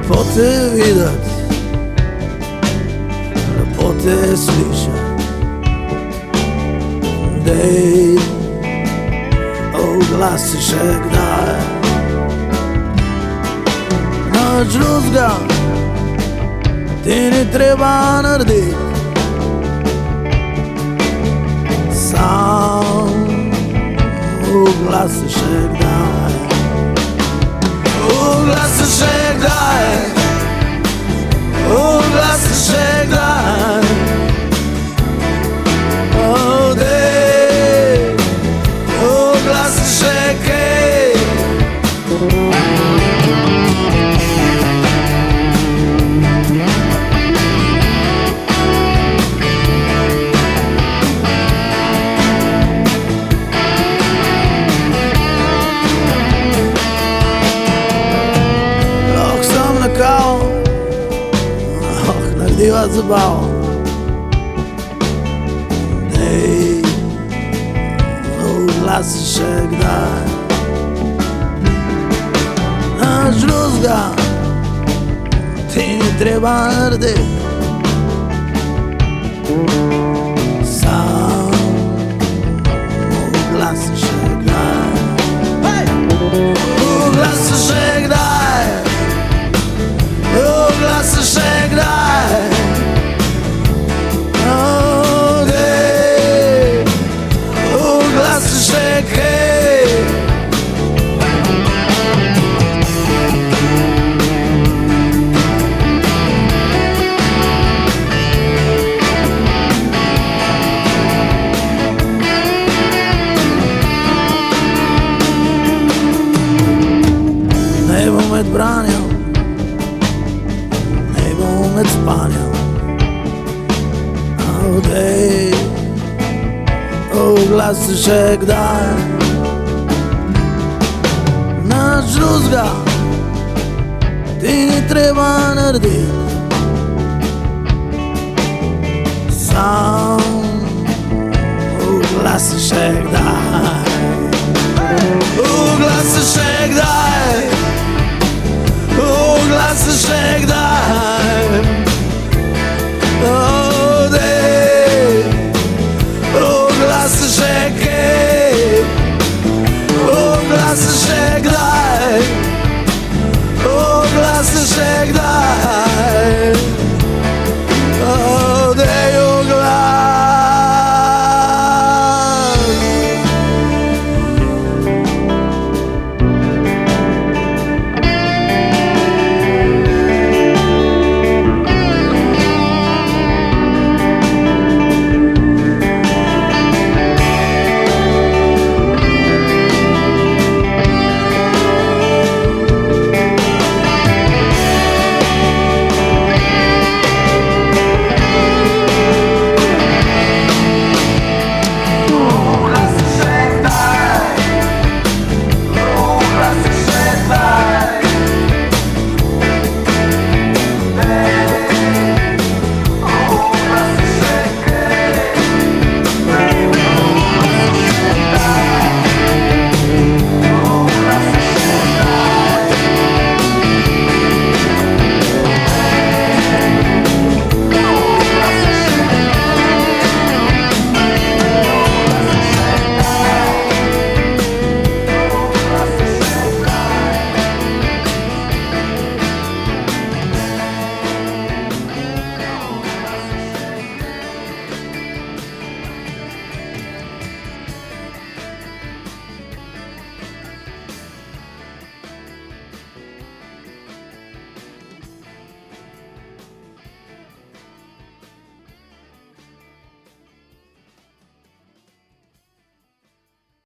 Lepote videti, lepote slišati. Dej, oglasi še kdaj. Nič drugega ti ni treba narediti. Sam oglasi še kdaj. Oglasi še kdaj. Oglasi še kdaj. Dej, oglasi še kaj. Narediva zabavo. Dej, oglasi še kdaj. Nič drugega ti ni treba narediti. Sam oglasi še kdaj. Oglasi še kdaj. Oglasi še kdaj. Dej, oglasi še kaj. Ne bo med branjem, ne bo med spanjem. Dej, oglasi še kdaj. Nič drugega ti ni treba narediti. Sam oglasi še kdaj. Oglasi še kdaj. Oglasi še kdaj.